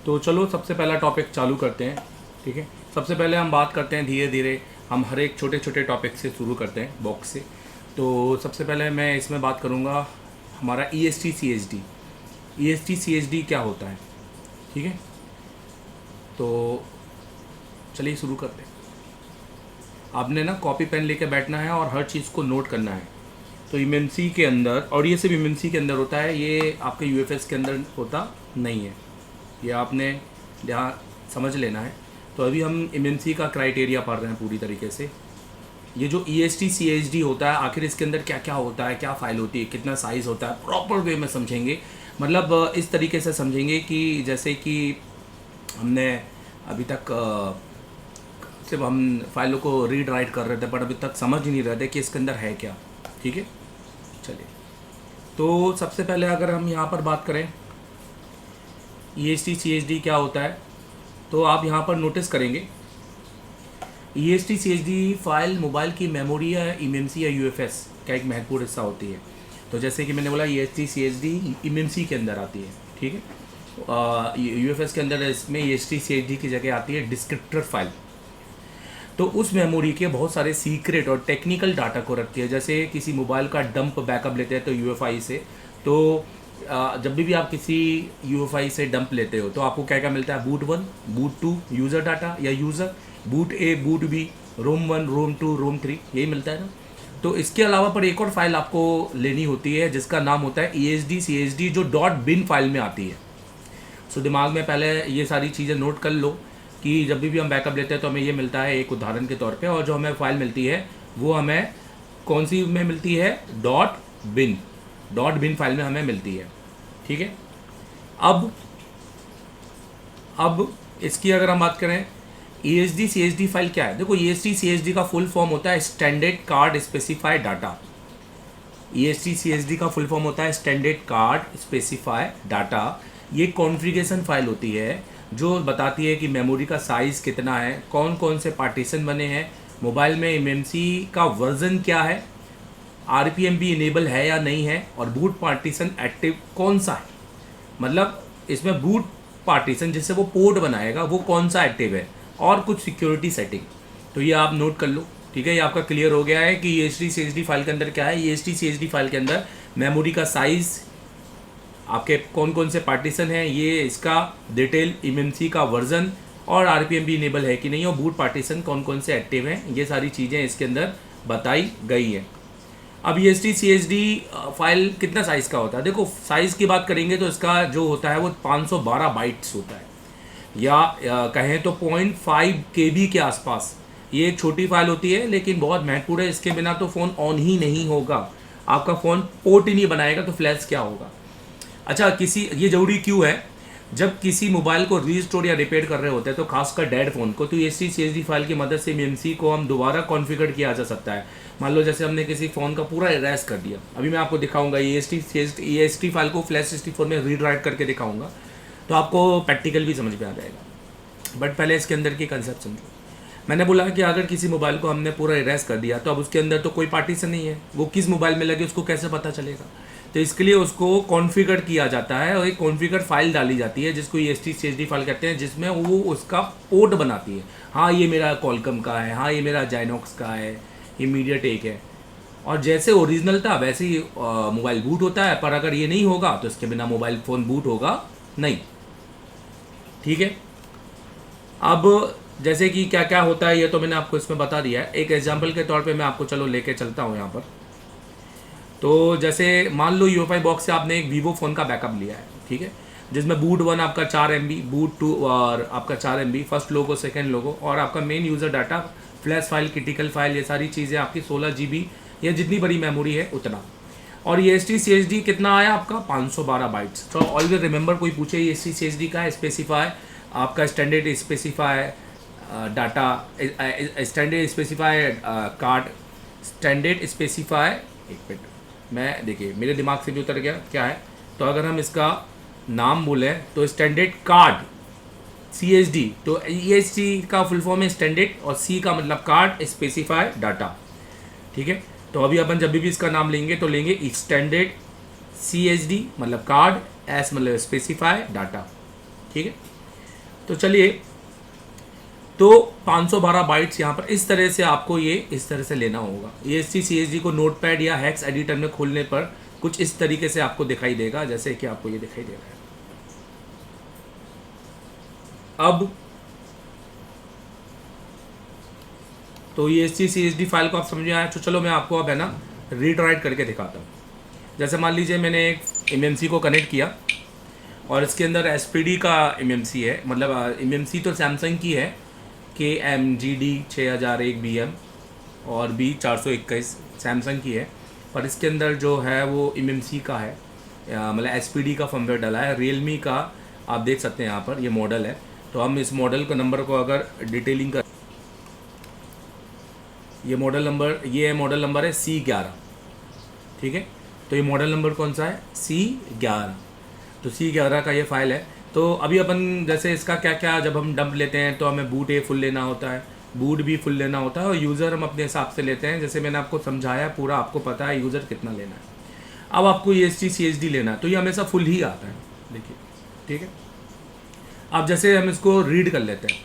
तो चलो सबसे पहला टॉपिक चालू करते हैं। ठीक है, सबसे पहले हम बात करते हैं धीरे धीरे, हम हर एक छोटे छोटे टॉपिक से शुरू करते हैं बॉक्स से। तो सबसे पहले मैं इसमें बात करूँगा हमारा E S T C H D. E S T C H D क्या होता है? ठीक है, तो चलिए शुरू करते हैं। आपने ना कॉपी पेन लेके बैठना है और हर चीज़ को नोट करना है। तो इमेंसी के अंदर, और ये सिर्फ इमेंसी के अंदर होता है, ये आपके यूएफएस के अंदर होता नहीं है, ये आपने यहाँ समझ लेना है। तो अभी हम इमेंसी का क्राइटेरिया पढ़ रहे हैं पूरी तरीके से। ये जो E S T C H D होता है, आखिर इसके अंदर क्या क्या होता है, क्या फ़ाइल होती है, कितना साइज़ होता है, प्रॉपर वे में समझेंगे। मतलब इस तरीके से समझेंगे कि जैसे कि हमने अभी तक सिर्फ हम फाइलों को रीड राइट कर रहे थे, पर अभी तक समझ ही नहीं रहे थे कि इसके अंदर है क्या। ठीक है, चलिए। तो सबसे पहले अगर हम यहाँ पर बात करें E S T C H D क्या होता है, तो आप यहाँ पर नोटिस करेंगे E S T C H D file mobile की मेमोरी या इमेंसी या यूएफएस का एक महत्वपूर्ण हिस्सा होती है। तो जैसे कि मैंने बोला E S T C H D इमेंसी के अंदर आती है। ठीक है, यूएफएस के अंदर इसमें E S T C H D की जगह आती है डिस्क्रिप्टर फाइल। तो उस मेमोरी के बहुत सारे सीक्रेट और टेक्निकल डाटा को रखती है। जैसे किसी मोबाइल का डंप बैकअप लेते हैं तो यूएफआई से, तो जब भी आप किसी यूएफआई से डंप लेते हो तो आपको क्या क्या मिलता है? बूट 1, बूट 2, यूज़र डाटा या यूज़र, बूट ए, बूट बी, रोम 1, रोम 2, रोम 3, यही मिलता है ना। तो इसके अलावा पर एक और फाइल आपको लेनी होती है जिसका नाम होता है E S D C H D, जो डॉट बिन फाइल में आती है। सो दिमाग में पहले ये सारी चीज़ें नोट कर लो कि जब भी हम बैकअप लेते हैं तो हमें ये मिलता है एक उदाहरण के तौर पे, और जो हमें फाइल मिलती है वो हमें कौन सी में मिलती है? डॉट बिन फाइल में हमें मिलती है। ठीक है, अब इसकी अगर हम बात करें E S D C H D file क्या है। देखो, E S D C H D का फुल फॉर्म होता है standard card specified data. E S T C H D का फुल फॉर्म होता है स्टैंडर्ड कार्ड स्पेसिफाइड डाटा। ये कॉन्फ़िगरेशन फाइल होती है जो बताती है कि मेमोरी का साइज़ कितना है, कौन कौन से पार्टीशन बने हैं, मोबाइल में एमएमसी का वर्जन क्या है, आरपीएम भी इनेबल है या नहीं है, और बूट पार्टीशन एक्टिव कौन सा है। मतलब इसमें बूट पार्टीशन जिससे वो पोर्ट बनाएगा वो कौन सा एक्टिव है, और कुछ सिक्योरिटी सेटिंग। तो ये आप नोट कर लो। ठीक है, ये आपका क्लियर हो गया है कि E S T C H D file के अंदर क्या है। E S T C H D file के अंदर मेमोरी का साइज़, आपके कौन कौन से पार्टीशन हैं, ये इसका डिटेल, इमेंसी का वर्जन, और आरपीएम भी इनेबल है कि नहीं, और बूट पार्टीशन कौन कौन से एक्टिव हैं, ये सारी चीज़ें इसके अंदर बताई गई हैं। अब E S T C H D file कितना साइज़ का होता है? देखो, साइज़ की बात करेंगे तो इसका जो होता है वो 512 बाइट्स होता है, या कहें तो 0.5 KB के आसपास। ये एक छोटी फाइल होती है लेकिन बहुत महत्वपूर्ण है। इसके बिना तो फ़ोन ऑन ही नहीं होगा, आपका फ़ोन पोर्ट ही नहीं बनाएगा तो फ्लैश क्या होगा। अच्छा, ये ज़रूरी क्यों है? जब किसी मोबाइल को रीस्टोर या रिपेयर कर रहे होते हैं, तो खासकर डेड फ़ोन को, तो E S T C H D file की मदद से एमएमसी को हम दोबारा कॉन्फ़िगर किया जा सकता है। मान लो जैसे हमने किसी फ़ोन का पूरा इरेज कर दिया, अभी मैं आपको दिखाऊंगा ई एस टी फाइल को फ्लैश 64 में रीड राइट करके दिखाऊंगा, तो आपको प्रैक्टिकल भी समझ में आ जाएगा। बट पहले इसके अंदर की कंसेप्ट समझो। मैंने बोला कि अगर किसी मोबाइल को हमने पूरा इरेज कर दिया तो अब उसके अंदर तो कोई पार्टीशन नहीं है, वो किस मोबाइल में लगे उसको कैसे पता चलेगा? तो इसके लिए उसको कॉन्फ़िगर किया जाता है और एक कॉन्फ़िगर फाइल डाली जाती है जिसको E S T C H D file कहते हैं, जिसमें वो उसका पोर्ट बनाती है। हाँ, ये मेरा कॉलकम का है, हाँ ये मेरा जाइनॉक्स का है, ये मीडियाटेक है। और जैसे ओरिजिनल था वैसे ही मोबाइल बूट होता है, पर अगर ये नहीं होगा तो इसके बिना मोबाइल फ़ोन बूट होगा नहीं। ठीक है, अब जैसे कि क्या क्या होता है ये तो मैंने आपको इसमें बता दिया है। एक एग्जांपल के तौर पे मैं आपको चलो लेके चलता हूँ यहाँ पर। तो जैसे मान लो यूएफआई बॉक्स से आपने एक वीवो फ़ोन का बैकअप लिया है, ठीक है, जिसमें बूट 1 आपका 4 MB, बूट 2 और आपका 4 MB, फर्स्ट लोगो सेकेंड लोगो, और आपका main user data, flash file, critical file, ये सारी चीज़ें आपकी 16 GB या जितनी बड़ी मेमोरी है उतना। और ये S T C H D कितना आया आपका? 512 बाइट्स। तो ऑलवेज रिमेंबर, कोई पूछे ये S T C H D का स्पेसिफाई, आपका standard specify data, standard specify card, standard specify, एक मिनट, मैं देखिए मेरे दिमाग से भी उतर गया क्या है। तो अगर हम इसका नाम बोलें तो standard card C H D, तो ई एच डी का फुल फॉर्म है स्टैंडर्ड, और सी का मतलब कार्ड स्पेसिफाई डाटा। ठीक है, तो अभी अपन जब भी इसका नाम लेंगे तो लेंगे स्टैंडर्ड सी एच डी मतलब कार्ड, एस मतलब स्पेसिफाई डाटा। ठीक है, तो चलिए, तो 512 बाइट्स यहाँ पर इस तरह से आपको ये इस तरह से लेना होगा। EST CSD को नोटपैड या हेक्स एडिटर में खोलने पर कुछ इस तरीके से आपको दिखाई देगा, जैसे कि आपको ये दिखाई दे रहा है। अब तो EST CSD फाइल को आप समझ में आया, तो चलो मैं आपको अब है ना रीड राइट करके दिखाता हूँ। जैसे मान लीजिए मैंने एक MMC को कनेक्ट किया और इसके अंदर SPD का MMC है, मतलब MMC तो सैमसंग की है KMGD 6001BM और B421 सैमसंग की है, पर इसके अंदर जो है वो MMC का है, मतलब SPD का फर्मवेयर डाला है। रियलमी का आप देख सकते हैं यहाँ पर ये मॉडल है। तो हम इस मॉडल का नंबर को अगर डिटेलिंग कर, ये मॉडल नंबर है C11, ठीक है। तो ये मॉडल नंबर कौन सा है? C11। तो C11 का ये फाइल है। तो अभी अपन जैसे इसका क्या क्या जब हम डंप लेते हैं तो हमें बूट फुल लेना होता है, बूट भी फुल लेना होता है, और यूज़र हम अपने हिसाब से लेते हैं। जैसे मैंने आपको समझाया पूरा, आपको पता है यूज़र कितना लेना है। अब आपको EST CSD लेना है तो ये हमेशा फुल ही आता है, देखिए, ठीक है। अब जैसे हम इसको रीड कर लेते हैं,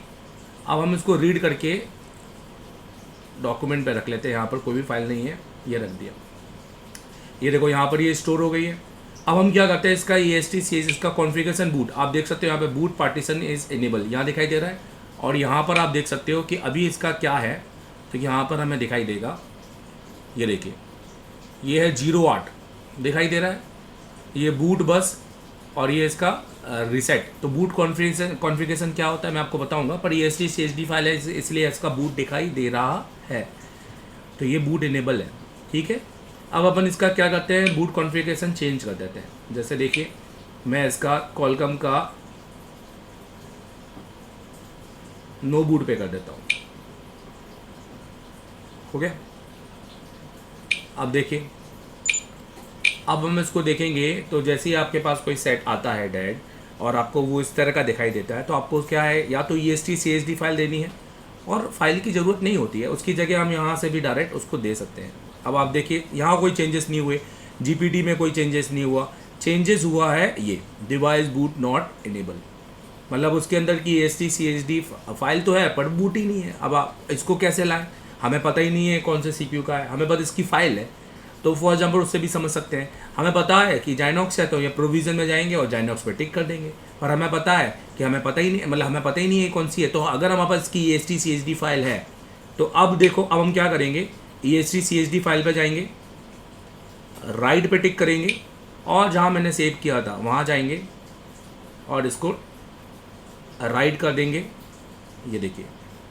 अब हम इसको रीड करके डॉक्यूमेंट पे रख लेते हैं। यहाँ पर कोई भी फाइल नहीं है, ये रख दिया, ये देखो यहाँ पर ये स्टोर हो गई है। अब हम क्या करते हैं, इसका EST CSD इसका कॉन्फ़िगरेशन बूट, आप देख सकते हो यहाँ पे बूट पार्टीशन इज इनेबल यहाँ दिखाई दे रहा है। और यहाँ पर आप देख सकते हो कि अभी इसका क्या है, तो यहाँ पर हमें दिखाई देगा, ये देखिए ये है 08 दिखाई दे रहा है, ये बूट बस, और ये इसका रिसेट। तो बूट कॉन्फ़िगरेशन क्या होता है मैं आपको बताऊंगा, पर EST CSD फाइल है इसलिए इसका बूट दिखाई दे रहा है। तो ये बूट इनेबल है, ठीक है। अब अपन इसका क्या करते हैं, बूट कॉन्फ़िगरेशन चेंज कर देते हैं। जैसे देखिए मैं इसका कॉलकम का नो बूट पे कर देता हूँ, हो गया। अब देखिए, अब हम इसको देखेंगे तो जैसे ही आपके पास कोई सेट आता है डेड और आपको वो इस तरह का दिखाई देता है, तो आपको क्या है, या तो EST CSD फाइल देनी है, और फाइल की ज़रूरत नहीं होती है, उसकी जगह हम यहाँ से भी डायरेक्ट उसको दे सकते हैं। अब आप देखिए यहाँ कोई चेंजेस नहीं हुए, GPD में कोई चेंजेस नहीं हुआ, चेंजेस हुआ है ये डिवाइस बूट नॉट इनेबल, मतलब उसके अंदर की EST CSD फाइल तो है पर बूट ही नहीं है। अब आप इसको कैसे लाएं, हमें पता ही नहीं है कौन से CPU का है, हमें बस इसकी फाइल है। तो फॉर एग्जाम्पल उससे भी समझ सकते हैं, हमें पता है कि जाइनॉक्स है तो ये प्रोविज़न में जाएंगे और जाइनॉक्स पे टिक कर देंगे, पर हमें पता है कि हमें पता ही नहीं, मतलब हमें पता ही नहीं है कौन सी है। तो अगर हमारे पास इसकी EST CSD फाइल है, तो अब देखो, अब हम क्या करेंगे, EST CSD फाइल पे जाएंगे, राइट पे टिक करेंगे, और जहाँ मैंने सेव किया था वहाँ जाएंगे और इसको राइट कर देंगे। ये देखिए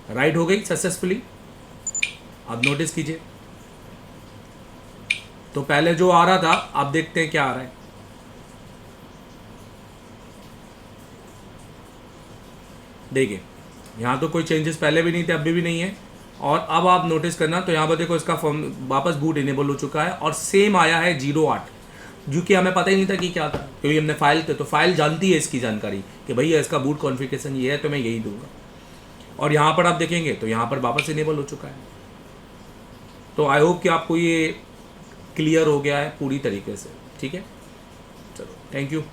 राइट हो गई सक्सेसफुली। अब नोटिस कीजिए, तो पहले जो आ रहा था आप देखते हैं क्या आ रहा है, देखिए यहाँ तो कोई चेंजेस पहले भी नहीं थे, अभी भी नहीं है। और अब आप नोटिस करना, तो यहाँ पर देखो इसका फॉर्म वापस बूट इनेबल हो चुका है, और सेम आया है 08, जो कि हमें पता ही नहीं था कि क्या था, क्योंकि हमने फाइल थे, तो फाइल जानती है इसकी जानकारी कि भैया इसका बूट कॉन्फ़िगरेशन ये है तो मैं यही दूंगा। और यहाँ पर आप देखेंगे तो यहाँ पर वापस इनेबल हो चुका है। तो आई होप कि आपको ये क्लियर हो गया है पूरी तरीके से, ठीक है। चलो थैंक यू।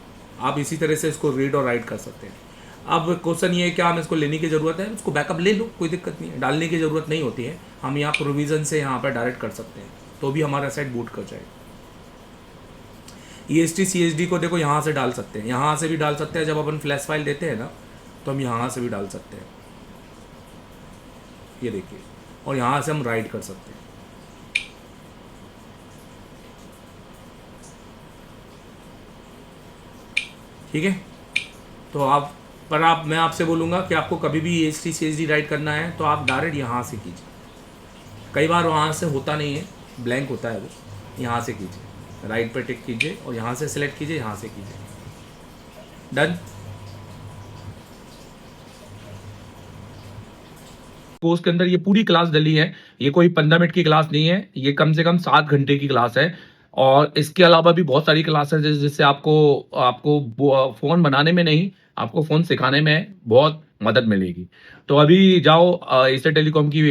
आप इसी तरह से इसको रीड और राइट कर सकते हैं। अब क्वेश्चन ये है कि हम इसको लेने की ज़रूरत है, उसको बैकअप ले लो, कोई दिक्कत नहीं है, डालने की ज़रूरत नहीं होती है, हम यहाँ प्रोविज़न से यहाँ पर डायरेक्ट कर सकते हैं, तो भी हमारा सेट बूट कर जाएगा। EST CSD को देखो यहाँ से डाल सकते हैं, यहाँ से भी डाल सकते हैं, जब अपन फ्लैश फाइल देते हैं ना तो हम यहाँ से भी डाल सकते हैं, ये देखिए, और यहाँ से हम राइट कर सकते हैं, ठीक है। तो मैं आपसे बोलूँगा कि आपको कभी भी EST CSD राइट करना है तो आप डायरेक्ट यहाँ से कीजिए, कई बार वहाँ से होता नहीं है, ब्लैंक होता है वो, यहाँ से कीजिए, राइट पे टिक कीजिए और यहाँ से सिलेक्ट कीजिए, यहाँ से कीजिए, डन। कोर्स के अंदर ये पूरी क्लास डली है, ये कोई 15 मिनट की क्लास नहीं है, ये कम से कम 7 घंटे की क्लास है। और इसके अलावा भी बहुत सारी क्लासेस है जिससे आपको आपको फ़ोन बनाने में नहीं, आपको फ़ोन सिखाने में बहुत मदद मिलेगी। तो अभी जाओ एसर टेलीकॉम की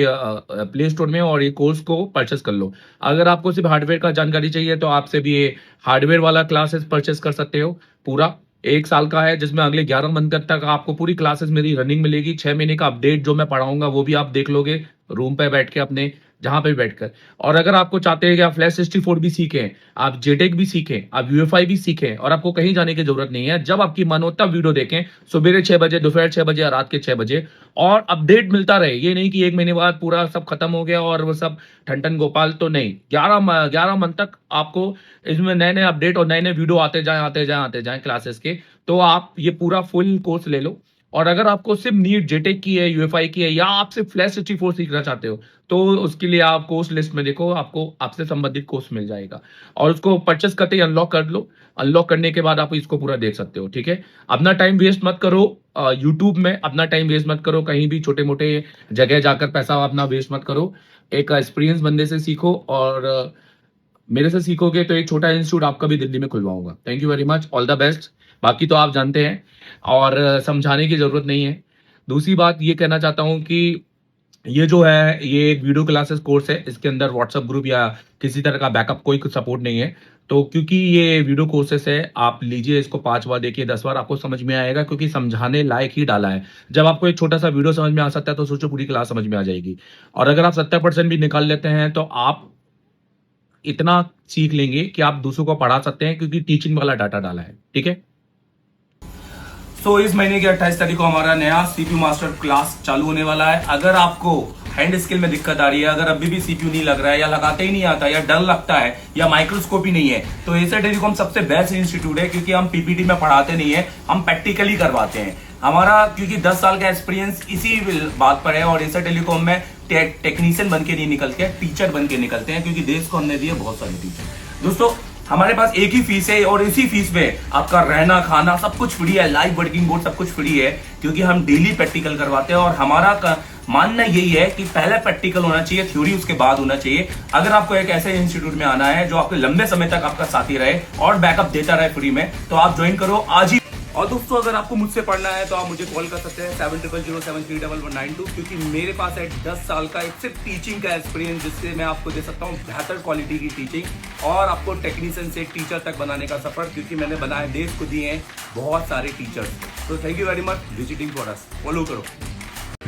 प्ले स्टोर में और ये कोर्स को परचेस कर लो। अगर आपको सिर्फ हार्डवेयर का जानकारी चाहिए तो आप सिर्फ ये हार्डवेयर वाला क्लासेस परचेस कर सकते हो पूरा, 1 साल का है, जिसमें अगले 11 मंथ तक आपको पूरी क्लासेस मेरी रनिंग मिलेगी। 6 महीने का अपडेट जो मैं पढ़ाऊँगा वो भी आप देख लोगे रूम पे बैठ के अपने, जहाँ पे भी बैठकर। और अगर आपको चाहते हैं कि आप फ्लैश 64 भी सीखें, आप जेटेक भी सीखें, आप यूएफआई भी सीखें और आपको कहीं जाने की ज़रूरत नहीं है। जब आपकी मन हो तब वीडियो देखें, सुबेरे 6 बजे, दोपहर 6 बजे या रात के 6 बजे, और अपडेट मिलता रहे। ये नहीं कि 1 महीने बाद पूरा सब खत्म हो गया और वो सब ठन-ठन गोपाल, तो नहीं। 11 मंथ तक आपको इसमें नए-नए अपडेट और नए-नए वीडियो आते जाएँ क्लासेस के। तो आप ये पूरा फुल कोर्स ले लो। और अगर आपको सिर्फ नीट जेटेक की है, यूएफआई की है, या आप सिर्फ फ्लैश 64 सीखना चाहते हो, तो उसके लिए आप कोर्स लिस्ट में देखो, आपको आपसे संबंधित कोर्स मिल जाएगा और उसको परचेस करते ही अनलॉक कर लो। अनलॉक करने के बाद आप इसको पूरा देख सकते हो, ठीक है? अपना टाइम वेस्ट मत करो यूट्यूब में, अपना टाइम वेस्ट मत करो कहीं भी छोटे-मोटे जगह जाकर, पैसा अपना वेस्ट मत करो। एक एक्सपीरियंस बंदे से सीखो और मेरे से सीखोगे तो एक छोटा इंस्टीट्यूट आपका भी दिल्ली में खुलवाऊँगा। Thank you very much, all the best. बाकी तो आप जानते हैं और समझाने की ज़रूरत नहीं है। दूसरी बात ये कहना चाहता हूँ कि ये जो है, ये एक वीडियो क्लासेस कोर्स है। इसके अंदर व्हाट्सएप ग्रुप या किसी तरह का बैकअप कोई कुछ सपोर्ट नहीं है। तो क्योंकि ये वीडियो कोर्सेस है, आप लीजिए इसको 5 बार देखिए, 10 बार आपको समझ में आएगा, क्योंकि समझाने लायक ही डाला है। जब आपको एक छोटा-सा वीडियो समझ में आ सकता है, तो सोचो पूरी क्लास समझ में आ जाएगी। और अगर आप 70% भी निकाल लेते हैं, तो आप इतना सीख लेंगे कि आप दूसरों को पढ़ा सकते हैं, क्योंकि टीचिंग वाला डाटा डाला है, ठीक है? इस महीने की 28 तारीख को हमारा नया सीपीयू मास्टर क्लास चालू होने वाला है। अगर आपको हैंड स्किल में दिक्कत आ रही है, अगर अभी भी सीपीयू नहीं लग रहा है, या लगाते ही नहीं आता, या डर लगता है, या माइक्रोस्कोप ही नहीं है, तो एसर टेलीकॉम सबसे बेस्ट इंस्टीट्यूट है, क्योंकि हम पीपीटी में पढ़ाते नहीं है, हम प्रैक्टिकली करवाते हैं। हमारा क्योंकि 10 साल का एक्सपीरियंस इसी बात पर है, और एसर टेलीकॉम में टेक्नीशियन बन के नहीं निकलते हैं, टीचर बन के निकलते हैं, क्योंकि देश को हमने दिए बहुत सारे टीचर। दोस्तों, हमारे पास एक ही फीस है, और इसी फीस में आपका रहना खाना सब कुछ फ्री है, लाइव वर्किंग बोर्ड सब कुछ फ्री है, क्योंकि हम डेली प्रैक्टिकल करवाते हैं। और हमारा मानना यही है कि पहले प्रैक्टिकल होना चाहिए, थ्योरी उसके बाद होना चाहिए। अगर आपको एक ऐसे इंस्टीट्यूट में आना है जो आपके लंबे समय तक आपका साथी रहे और बैकअप देता रहे फ्री में, तो आप ज्वाइन करो आज ही। और दोस्तों, अगर आपको मुझसे पढ़ना है तो आप मुझे कॉल कर सकते हैं 7007311192, क्योंकि मेरे पास है 10 साल का एक सिर्फ टीचिंग का एक्सपीरियंस, जिससे मैं आपको दे सकता हूँ बेहतर क्वालिटी की टीचिंग और आपको टेक्नीशियन से टीचर तक बनाने का सफर, क्योंकि मैंने बनाए, देश को दिए हैं बहुत सारे टीचर्स। तो thank you very much visiting for us. Follow करो।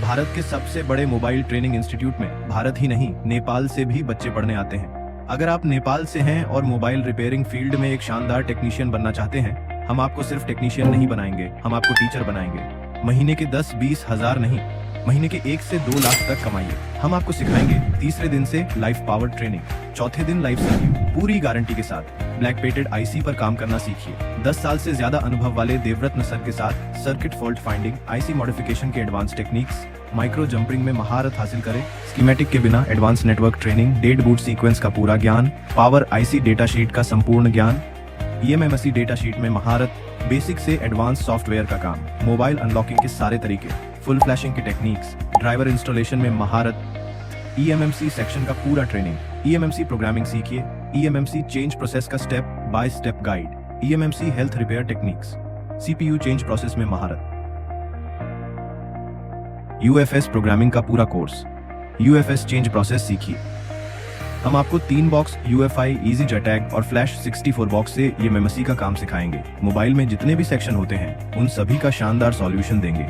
भारत के सबसे बड़े मोबाइल ट्रेनिंग इंस्टीट्यूट में भारत ही नहीं, नेपाल से भी बच्चे पढ़ने आते हैं। अगर आप नेपाल से हैं और मोबाइल रिपेयरिंग फील्ड में एक शानदार टेक्नीशियन बनना चाहते हैं, हम आपको सिर्फ टेक्नीशियन नहीं बनाएंगे, हम आपको टीचर बनाएंगे। महीने के 10-20 हजार नहीं, महीने के 1 से 2 लाख तक कमाइए। हम आपको सिखाएंगे। तीसरे दिन से लाइफ पावर ट्रेनिंग, चौथे दिन लाइफ सर्विस, पूरी गारंटी के साथ ब्लैक पेटेड आईसी पर काम करना सीखिए। 10 साल से ज्यादा अनुभव वाले देवरत्न सर के साथ circuit fault finding, IC modification के एडवांस टेक्निक्स, माइक्रो जंपरिंग में महारत हासिल करें। स्कीमेटिक के बिना advance network training, dead boot sequence का पूरा ज्ञान, पावर आईसी डेटा शीट का संपूर्ण ज्ञान, ईएमएमसी डेटा शीट में महारत, बेसिक से एडवांस सॉफ्टवेयर का काम, मोबाइल अनलॉकिंग के सारे तरीके, फुल फ्लैशिंग की टेक्निक्स, ड्राइवर इंस्टॉलेशन में महारत, ईएमएमसी सेक्शन का पूरा ट्रेनिंग, ईएमएमसी प्रोग्रामिंग सीखिए, ईएमएमसी चेंज प्रोसेस का step by step guide, eMMC health repair techniques, CPU change process में महारत, यूएफएस प्रोग्रामिंग का पूरा कोर्स, यूएफएस चेंज प्रोसेस सीखिए। हम आपको 3 बॉक्स यूएफआई, इजी जेटैग और फ्लैश 64 बॉक्स से ईएमएमसी का काम सिखाएंगे। मोबाइल में जितने भी सेक्शन होते हैं उन सभी का शानदार सॉल्यूशन देंगे।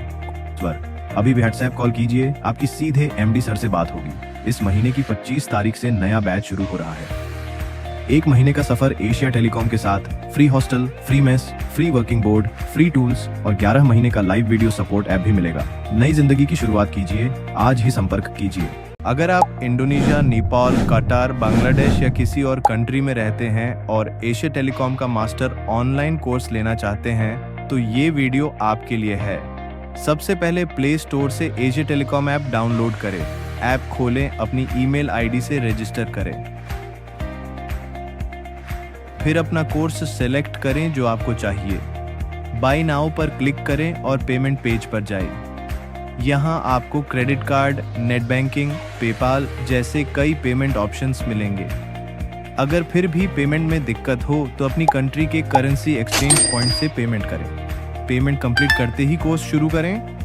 अभी भी व्हाट्सएप कॉल कीजिए, आपकी सीधे एमडी सर से बात होगी। इस महीने की 25 तारीख से नया बैच शुरू हो रहा है। 1 महीने का सफर एशिया टेलीकॉम के साथ, free hostel, free mess, free working board, free tools और 11 महीने का लाइव वीडियो सपोर्ट ऐप भी मिलेगा। नई जिंदगी की शुरुआत कीजिए, आज ही संपर्क कीजिए। अगर आप इंडोनेशिया, नेपाल, कतार, बांग्लादेश या किसी और कंट्री में रहते हैं और एशिया टेलीकॉम का मास्टर ऑनलाइन कोर्स लेना चाहते हैं, तो ये वीडियो आपके लिए है। सबसे पहले प्ले स्टोर से एशिया टेलीकॉम ऐप डाउनलोड करें। ऐप खोलें, अपनी ईमेल आईडी से रजिस्टर करें। फिर अपना कोर्स सेलेक्ट करें जो आपको चाहिए। बाय नाउ पर क्लिक करें और पेमेंट पेज पर जाएं। यहाँ आपको credit card, net banking, PayPal जैसे कई पेमेंट ऑप्शंस मिलेंगे। अगर फिर भी पेमेंट में दिक्कत हो तो अपनी कंट्री के करेंसी एक्सचेंज पॉइंट से पेमेंट करें। पेमेंट कंप्लीट करते ही कोर्स शुरू करें।